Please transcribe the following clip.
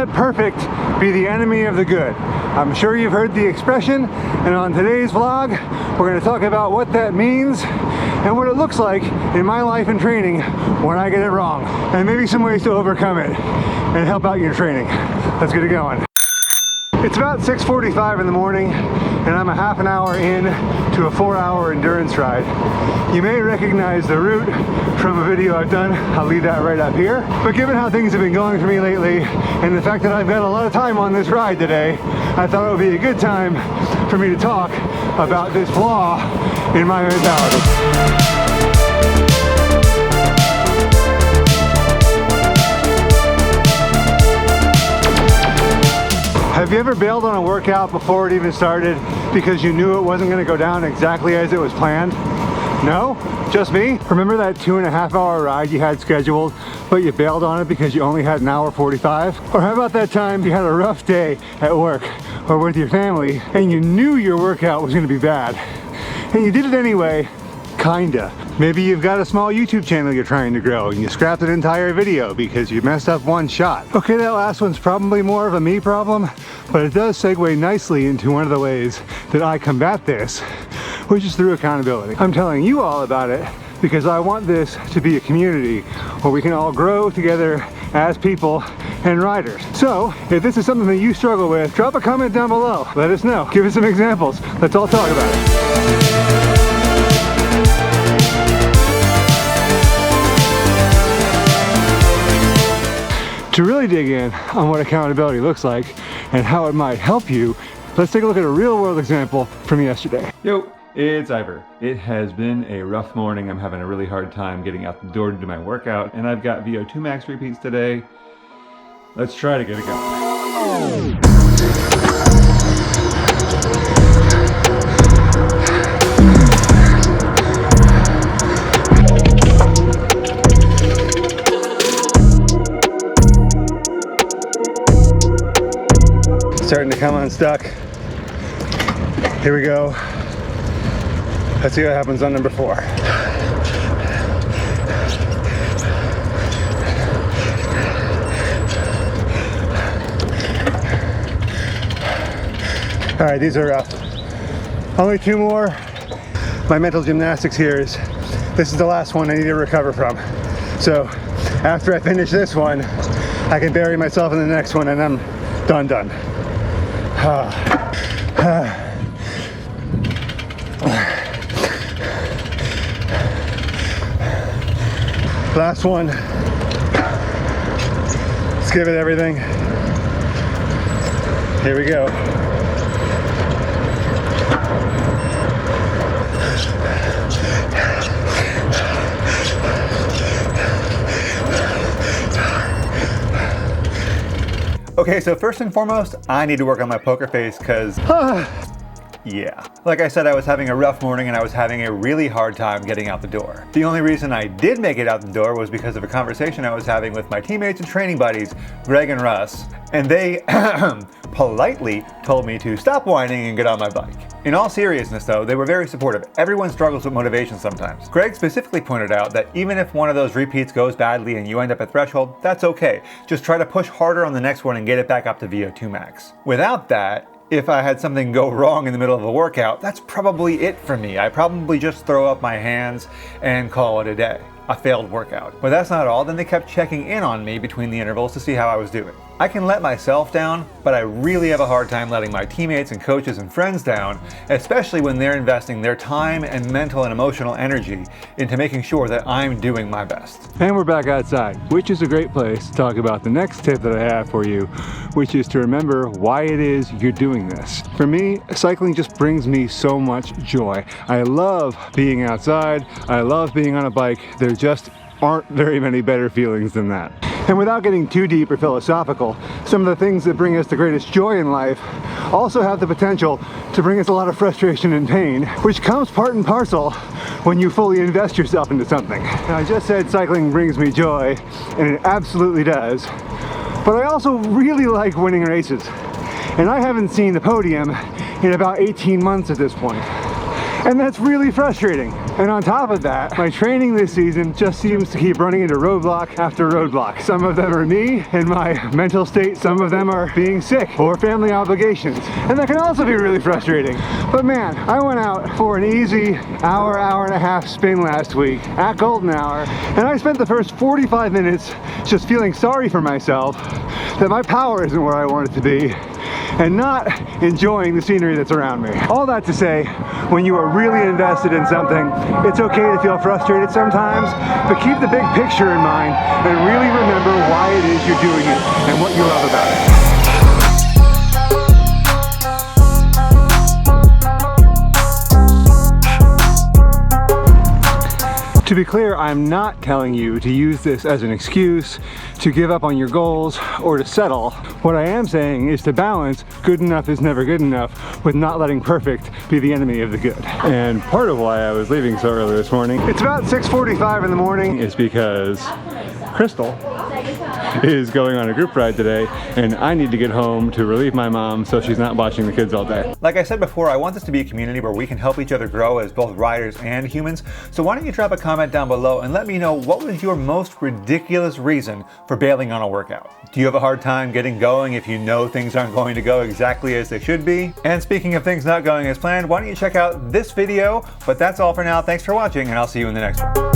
let perfect be the enemy of the good. I'm sure you've heard the expression, and on today's vlog, we're going to talk about what that means and what it looks like in my life and training when I get it wrong, and maybe some ways to overcome it and help out your training. Let's get it going. It's about 6:45 in the morning, and I'm a half an hour in to a 4-hour endurance ride. You may recognize the route from a video I've done. I'll leave that right up here. But given how things have been going for me lately, and the fact that I've got a lot of time on this ride today, I thought it would be a good time for me to talk about this flaw in my mentality. Have you ever bailed on a workout before it even started because you knew it wasn't going to go down exactly as it was planned? No? Just me? Remember that 2.5-hour ride you had scheduled, but you bailed on it because you only had an hour 45? Or how about that time you had a rough day at work or with your family and you knew your workout was going to be bad and you did it anyway? Kinda. Maybe you've got a small YouTube channel you're trying to grow and you scrapped an entire video because you messed up one shot. Okay, that last one's probably more of a me problem, but it does segue nicely into one of the ways that I combat this, which is through accountability. I'm telling you all about it because I want this to be a community where we can all grow together as people and riders. So, if this is something that you struggle with, drop a comment down below. Let us know. Give us some examples. Let's all talk about it. To really dig in on what accountability looks like and how it might help you, let's take a look at a real world example from yesterday. Yo, it's Ivor. It has been a rough morning. I'm having a really hard time getting out the door to do my workout, and I've got VO2max repeats today. Let's try to get it going. Starting to come unstuck. Here we go. Let's see what happens on number 4. All right, these are rough. Only 2 more. My mental gymnastics here is, this is the last one I need to recover from. So after I finish this one, I can bury myself in the next one and I'm done. Last one. Let's give it everything. Here we go. Okay, so first and foremost, I need to work on my poker face because, yeah. Like I said, I was having a rough morning and I was having a really hard time getting out the door. The only reason I did make it out the door was because of a conversation I was having with my teammates and training buddies, Greg and Russ, and they politely told me to stop whining and get on my bike. In all seriousness though, they were very supportive. Everyone struggles with motivation sometimes. Greg specifically pointed out that even if one of those repeats goes badly and you end up at threshold, that's okay. Just try to push harder on the next one and get it back up to VO2 max. Without that, if I had something go wrong in the middle of a workout, that's probably it for me. I probably just throw up my hands and call it a day. A failed workout. But that's not all, then they kept checking in on me between the intervals to see how I was doing. I can let myself down, but I really have a hard time letting my teammates and coaches and friends down, especially when they're investing their time and mental and emotional energy into making sure that I'm doing my best. And we're back outside, which is a great place to talk about the next tip that I have for you, which is to remember why it is you're doing this. For me, cycling just brings me so much joy. I love being outside. I love being on a bike. There just aren't very many better feelings than that. And without getting too deep or philosophical, some of the things that bring us the greatest joy in life also have the potential to bring us a lot of frustration and pain, which comes part and parcel when you fully invest yourself into something. Now, I just said cycling brings me joy, and it absolutely does, but I also really like winning races. And I haven't seen the podium in about 18 months at this point. And that's really frustrating. And on top of that, my training this season just seems to keep running into roadblock after roadblock. Some of them are me and my mental state, some of them are being sick or family obligations. And that can also be really frustrating. But man, I went out for an easy hour, hour and a half spin last week at golden hour, and I spent the first 45 minutes just feeling sorry for myself that my power isn't where I want it to be, and not enjoying the scenery that's around me. All that to say, when you are really invested in something, it's okay to feel frustrated sometimes, but keep the big picture in mind and really remember why it is you're doing it and what you love about it. To be clear, I'm not telling you to use this as an excuse to give up on your goals or to settle. What I am saying is to balance good enough is never good enough with not letting perfect be the enemy of the good. And part of why I was leaving so early this morning, it's about 6:45 in the morning, is because Crystal is going on a group ride today and I need to get home to relieve my mom so she's not watching the kids all day. Like I said before, I want this to be a community where we can help each other grow as both riders and humans. So why don't you drop a comment down below and let me know what was your most ridiculous reason for bailing on a workout. Do you have a hard time getting going if you know things aren't going to go exactly as they should be? And speaking of things not going as planned, why don't you check out this video? But that's all for now. Thanks for watching and I'll see you in the next one.